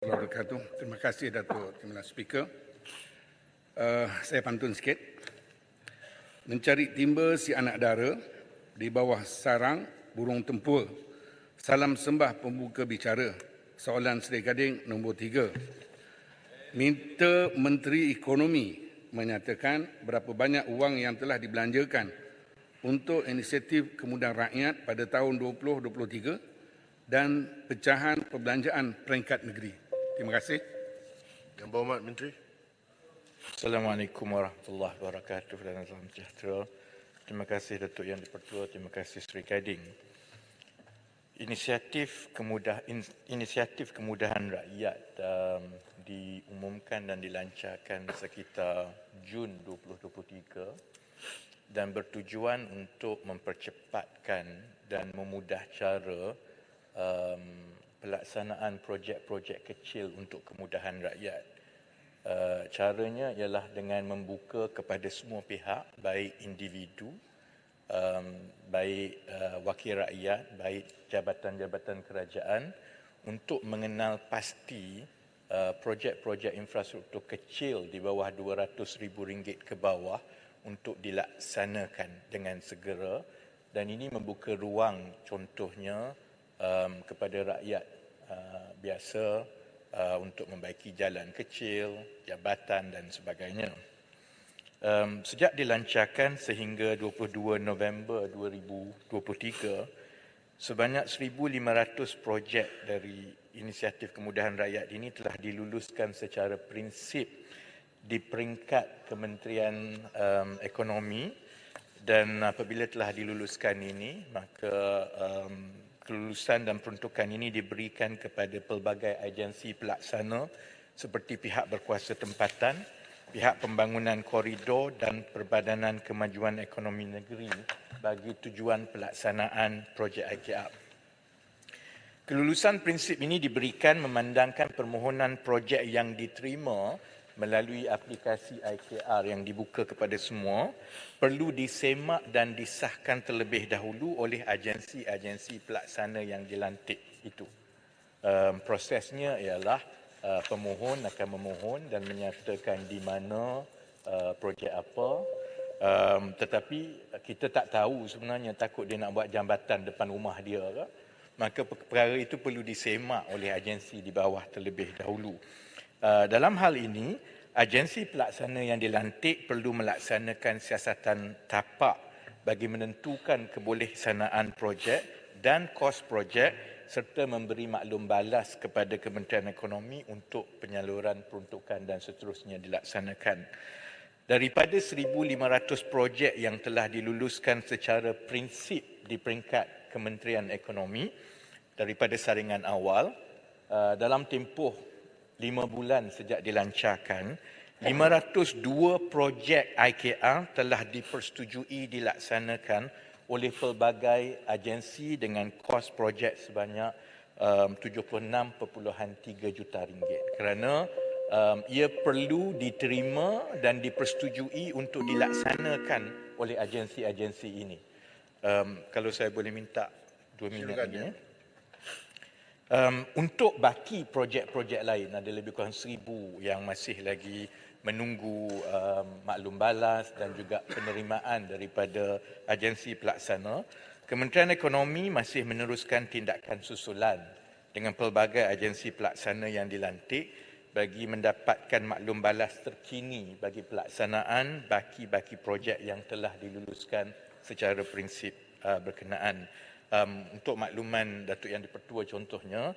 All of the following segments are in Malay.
Wabarakatuh. Terima kasih Datuk Timbalan Speaker. Saya pantun sikit. Mencari timba si anak dara di bawah sarang burung tempur. Salam sembah pembuka bicara. Soalan Seri Gading nombor 3. Minta Menteri Ekonomi menyatakan berapa banyak wang yang telah dibelanjakan untuk inisiatif kemudahan rakyat pada tahun 2023 dan pecahan perbelanjaan peringkat negeri. Terima kasih. Yang Berhormat Menteri. Assalamualaikum warahmatullahi wabarakatuh dan salam sejahtera. Terima kasih Datuk Yang di-Pertua, terima kasih Seri Gading. Inisiatif kemudahan rakyat diumumkan dan dilancarkan sekitar Jun 2023 dan bertujuan untuk mempercepatkan dan memudah cara pelaksanaan projek-projek kecil untuk kemudahan rakyat. Caranya ialah dengan membuka kepada semua pihak, baik individu, baik wakil rakyat, baik jabatan-jabatan kerajaan untuk mengenal pasti projek-projek infrastruktur kecil di bawah RM200,000 ke bawah untuk dilaksanakan dengan segera, dan ini membuka ruang contohnya kepada rakyat biasa untuk membaiki jalan kecil, jabatan dan sebagainya. Sejak dilancarkan sehingga 22 November 2023, sebanyak 1,500 projek dari inisiatif kemudahan rakyat ini telah diluluskan secara prinsip di peringkat Kementerian Ekonomi, dan apabila telah diluluskan ini, maka kelulusan dan peruntukan ini diberikan kepada pelbagai agensi pelaksana seperti pihak berkuasa tempatan, pihak pembangunan koridor dan Perbadanan Kemajuan Ekonomi Negeri bagi tujuan pelaksanaan projek IKR. Kelulusan prinsip ini diberikan memandangkan permohonan projek yang diterima melalui aplikasi IKR yang dibuka kepada semua perlu disemak dan disahkan terlebih dahulu oleh agensi-agensi pelaksana yang dilantik itu. Prosesnya ialah pemohon akan memohon dan menyatakan di mana projek apa, tetapi kita tak tahu sebenarnya, takut dia nak buat jambatan depan rumah dia ke, maka perkara itu perlu disemak oleh agensi di bawah terlebih dahulu. Dalam hal ini, agensi pelaksana yang dilantik perlu melaksanakan siasatan tapak bagi menentukan kebolehsanaan projek dan kos projek serta memberi maklum balas kepada Kementerian Ekonomi untuk penyaluran peruntukan dan seterusnya dilaksanakan. Daripada 1,500 projek yang telah diluluskan secara prinsip di peringkat Kementerian Ekonomi daripada saringan awal, dalam tempoh 5 bulan sejak dilancarkan, 502 projek IKR telah dipersetujui dilaksanakan oleh pelbagai agensi dengan kos projek sebanyak RM76.3 juta kerana ia perlu diterima dan dipersetujui untuk dilaksanakan oleh agensi-agensi ini. Kalau saya boleh minta 2 minit lagi. Untuk baki projek-projek lain, ada lebih kurang 1,000 yang masih lagi menunggu maklum balas dan juga penerimaan daripada agensi pelaksana. Kementerian Ekonomi masih meneruskan tindakan susulan dengan pelbagai agensi pelaksana yang dilantik bagi mendapatkan maklum balas terkini bagi pelaksanaan baki-baki projek yang telah diluluskan secara prinsip berkenaan. Untuk makluman Datuk Yang di-Pertua contohnya,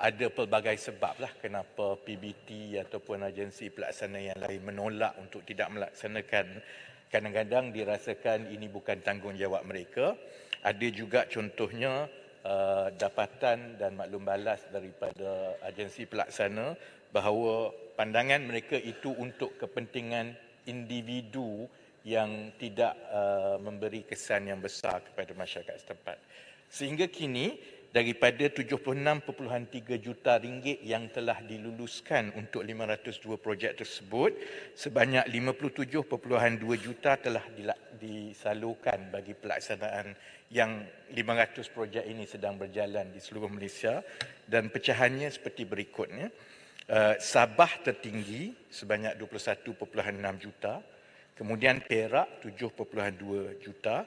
ada pelbagai sebab lah kenapa PBT ataupun agensi pelaksana yang lain menolak untuk tidak melaksanakan. Kadang-kadang dirasakan ini bukan tanggungjawab mereka. Ada juga contohnya dapatan dan maklum balas daripada agensi pelaksana bahawa pandangan mereka itu untuk kepentingan individu yang tidak memberi kesan yang besar kepada masyarakat setempat. Sehingga kini, daripada 76.3 juta ringgit yang telah diluluskan untuk 502 projek tersebut, sebanyak 57.2 juta telah disalurkan bagi pelaksanaan yang 500 projek ini sedang berjalan di seluruh Malaysia, dan pecahannya seperti berikutnya. Sabah tertinggi sebanyak 21.6 juta, kemudian Perak 7.2 juta,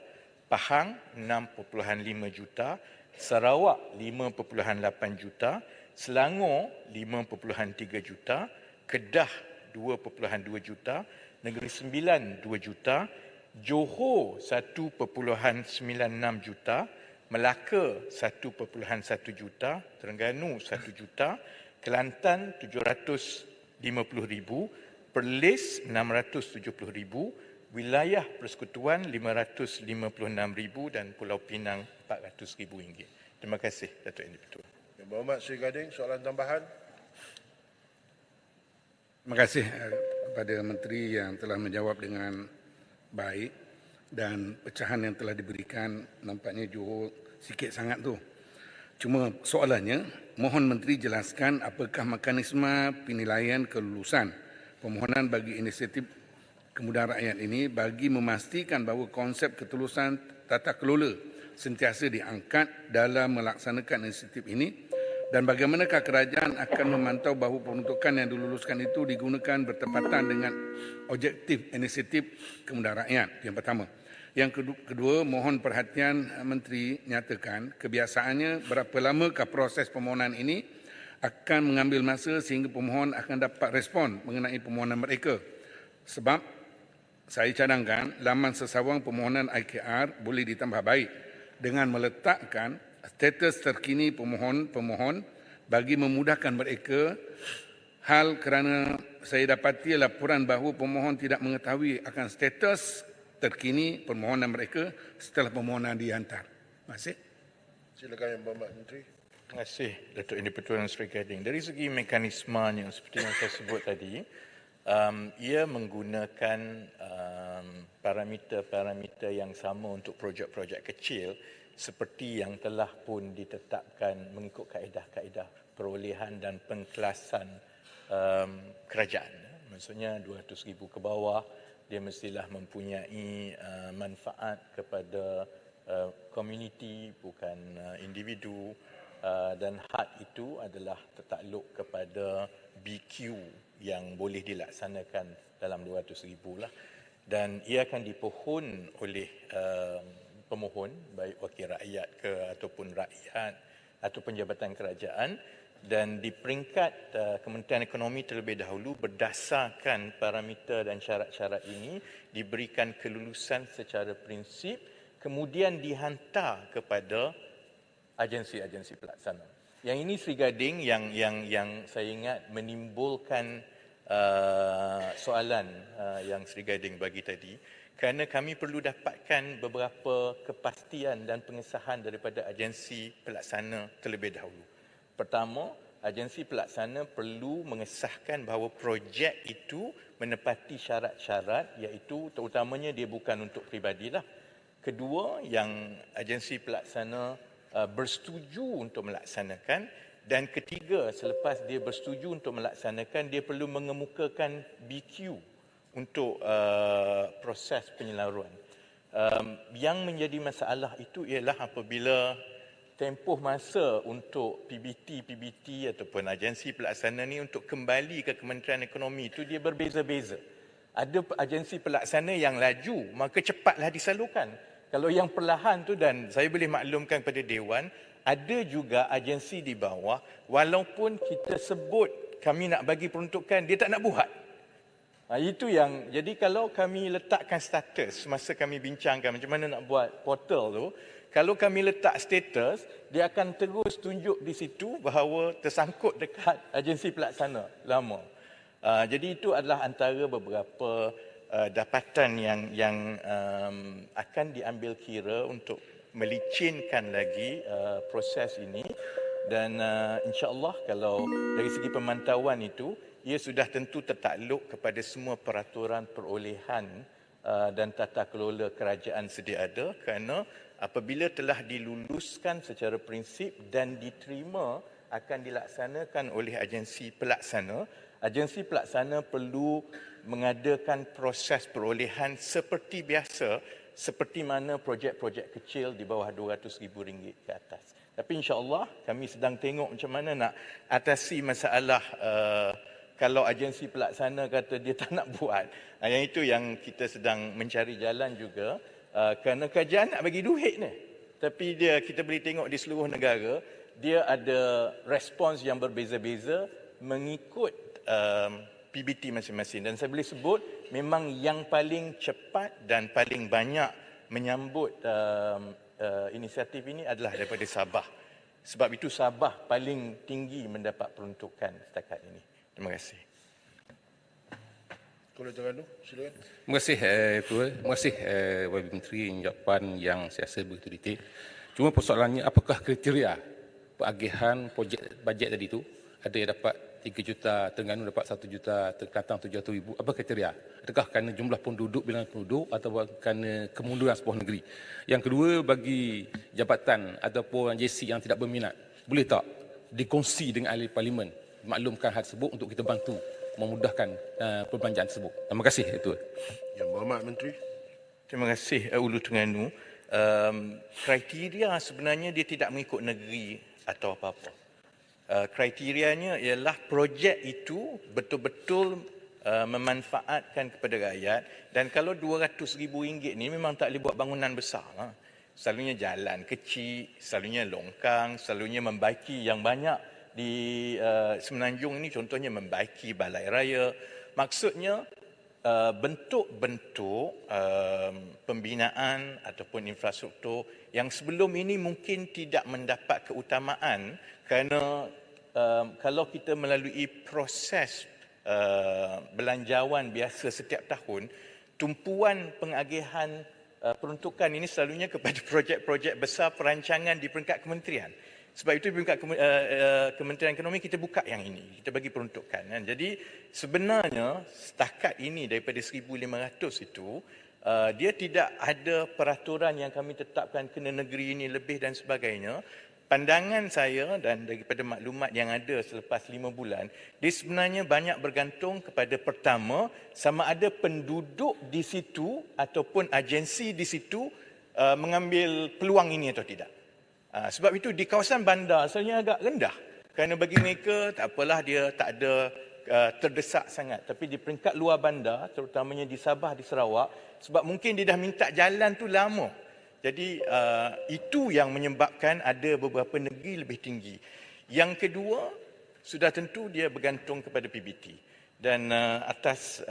Pahang 6.5 juta, Sarawak 5.8 juta, Selangor 5.3 juta, Kedah 2.2 juta, Negeri Sembilan 2 juta, Johor 1.96 juta, Melaka 1.1 juta, Terengganu 1 juta, Kelantan 750,000, Perlis 670,000, Wilayah Persekutuan 556,000 dan Pulau Pinang 400,000 ringgit. Terima kasih, Datuk Yang di-Pertua. Yang Berhormat Sri Gading, soalan tambahan. Terima kasih kepada Menteri yang telah menjawab dengan baik, dan pecahan yang telah diberikan nampaknya Johor sikit sangat tu. Cuma soalannya, mohon Menteri jelaskan apakah mekanisme penilaian kelulusan permohonan bagi inisiatif kemudahan rakyat ini bagi memastikan bahawa konsep ketulusan tata kelola sentiasa diangkat dalam melaksanakan inisiatif ini, dan bagaimanakah kerajaan akan memantau bahawa peruntukan yang diluluskan itu digunakan bertepatan dengan objektif inisiatif kemudahan rakyat. Yang pertama. Yang kedua, mohon perhatian Menteri nyatakan kebiasaannya berapa lamakah proses permohonan ini akan mengambil masa sehingga pemohon akan dapat respon mengenai permohonan mereka. Sebab saya cadangkan laman sesawang permohonan IKR boleh ditambah baik dengan meletakkan status terkini pemohon bagi memudahkan mereka. Hal kerana saya dapati laporan bahawa pemohon tidak mengetahui akan status terkini permohonan mereka setelah permohonan dihantar. Terima kasih. Silakan Yang Berhormat Menteri. Terima kasih, Datuk Yang di-Pertua dan Sri Gading. Dari segi mekanismenya seperti yang saya sebut tadi, ia menggunakan parameter-parameter yang sama untuk projek-projek kecil seperti yang telah pun ditetapkan mengikut kaedah-kaedah perolehan dan pengkelasan kerajaan. Maksudnya 200,000 ke bawah, dia mestilah mempunyai manfaat kepada komuniti, bukan individu, dan had itu adalah tertakluk kepada BQ yang boleh dilaksanakan dalam 200,000 lah, dan ia akan dipohon oleh pemohon, baik wakil rakyat ke ataupun rakyat ataupun jabatan kerajaan, dan di peringkat Kementerian Ekonomi terlebih dahulu berdasarkan parameter dan syarat-syarat ini diberikan kelulusan secara prinsip, kemudian dihantar kepada agensi-agensi pelaksana. Yang ini Sri Gading yang saya ingat menimbulkan soalan yang Sri Gading bagi tadi, kerana kami perlu dapatkan beberapa kepastian dan pengesahan daripada agensi pelaksana terlebih dahulu. Pertama, agensi pelaksana perlu mengesahkan bahawa projek itu menepati syarat-syarat, iaitu terutamanya dia bukan untuk peribadilah. Kedua, yang agensi pelaksana bersetuju untuk melaksanakan, dan ketiga, selepas dia bersetuju untuk melaksanakan, dia perlu mengemukakan BQ untuk proses penyaluran. Yang menjadi masalah itu ialah apabila tempoh masa untuk PBT ataupun agensi pelaksana ni untuk kembali ke Kementerian Ekonomi itu dia berbeza-beza. Ada agensi pelaksana yang laju, maka cepatlah disalurkan. Kalau yang perlahan tu, dan saya boleh maklumkan kepada Dewan, ada juga agensi di bawah, walaupun kita sebut kami nak bagi peruntukan, dia tak nak buat. Itu yang, jadi kalau kami letakkan status, masa kami bincangkan macam mana nak buat portal tu, kalau kami letak status, dia akan terus tunjuk di situ bahawa tersangkut dekat agensi pelaksana lama. Jadi itu adalah antara beberapa dapatan yang akan diambil kira untuk melicinkan lagi proses ini, dan insya-Allah kalau dari segi pemantauan itu ia sudah tentu tertakluk kepada semua peraturan perolehan dan tata kelola kerajaan sedia ada, kerana apabila telah diluluskan secara prinsip dan diterima akan dilaksanakan oleh agensi pelaksana perlu mengadakan proses perolehan seperti biasa, seperti mana projek-projek kecil di bawah RM200,000 ke atas. Tapi insya-Allah kami sedang tengok macam mana nak atasi masalah kalau agensi pelaksana kata dia tak nak buat. Yang itu yang kita sedang mencari jalan juga, kerana kerajaan nak bagi duit ni. Tapi kita boleh tengok di seluruh negara, dia ada respons yang berbeza-beza mengikut PBT masing-masing. Dan saya boleh sebut memang yang paling cepat dan paling banyak menyambut inisiatif ini adalah daripada Sabah. Sebab itu Sabah paling tinggi mendapat peruntukan setakat ini. Terima kasih. Kuala Terengganu, silakan. Terima kasih Ketua. Terima kasih Wakil Menteri jawapan yang saya rasa begitu detail. Cuma persoalannya apakah kriteria pengagihan projek bajet tadi itu? Ada yang dapat 3 juta, Terengganu dapat 1 juta, Kelantan 700,000. Apa kriteria? Adakah kerana jumlah penduduk, bilangan penduduk atau kerana kemunduran sebuah negeri? Yang kedua, bagi jabatan ataupun JC yang tidak berminat, boleh tak dikongsi dengan ahli parlimen maklumkan hal tersebut untuk kita bantu memudahkan perbelanjaan tersebut. Terima kasih Ketua. Yang Berhormat Menteri. Terima kasih Ulu Terengganu. Kriteria sebenarnya dia tidak mengikut negeri atau apa-apa. Kriterianya ialah projek itu betul-betul memanfaatkan kepada rakyat, dan kalau RM200,000 ni memang tak boleh buat bangunan besar. Selalunya jalan kecil, selalunya longkang, selalunya membaiki yang banyak di Semenanjung ini, contohnya membaiki balai raya. Maksudnya bentuk-bentuk pembinaan ataupun infrastruktur yang sebelum ini mungkin tidak mendapat keutamaan kerana kalau kita melalui proses belanjawan biasa setiap tahun, tumpuan pengagihan peruntukan ini selalunya kepada projek-projek besar perancangan di peringkat kementerian. Sebab itu di peringkat Kementerian Ekonomi kita buka yang ini, kita bagi peruntukan. Kan? Jadi sebenarnya setakat ini daripada 1,500 itu, dia tidak ada peraturan yang kami tetapkan kena negeri ini lebih dan sebagainya. Pandangan saya dan daripada maklumat yang ada selepas 5 bulan, dia sebenarnya banyak bergantung kepada pertama, sama ada penduduk di situ ataupun agensi di situ mengambil peluang ini atau tidak. Sebab itu di kawasan bandar asalnya agak rendah. Kerana bagi mereka tak apalah, dia tak ada terdesak sangat. Tapi di peringkat luar bandar, terutamanya di Sabah, di Sarawak, sebab mungkin dia dah minta jalan tu lama. Jadi itu yang menyebabkan ada beberapa negeri lebih tinggi. Yang kedua, sudah tentu dia bergantung kepada PBT. Dan atas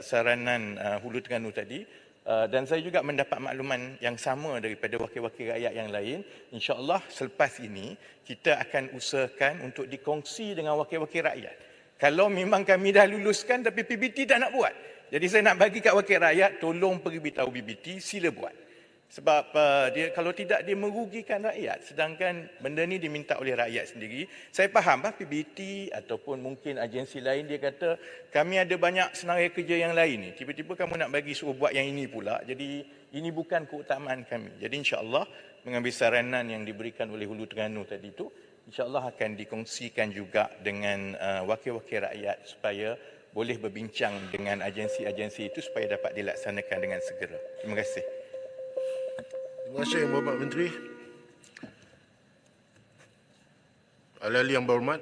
saranan Hulu Terengganu tadi, dan saya juga mendapat makluman yang sama daripada wakil-wakil rakyat yang lain. InsyaAllah selepas ini kita akan usahakan untuk dikongsi dengan wakil-wakil rakyat. Kalau memang kami dah luluskan tapi PBT tak nak buat. Jadi saya nak bagi kat wakil rakyat, tolong pergi beritahu PBT, sila buat. Sebab dia kalau tidak dia merugikan rakyat. Sedangkan benda ni diminta oleh rakyat sendiri. Saya faham PBT ataupun mungkin agensi lain dia kata kami ada banyak senarai kerja yang lain ni. Tiba-tiba kamu nak bagi suruh buat yang ini pula. Jadi ini bukan keutamaan kami. Jadi insya-Allah mengambil saranan yang diberikan oleh Hulu Terengganu tadi itu, insya-Allah akan dikongsikan juga dengan wakil-wakil rakyat supaya boleh berbincang dengan agensi-agensi itu supaya dapat dilaksanakan dengan segera. Terima kasih. Terima kasih Yang Berhormat Menteri. Ahli-ahli yang berhormat.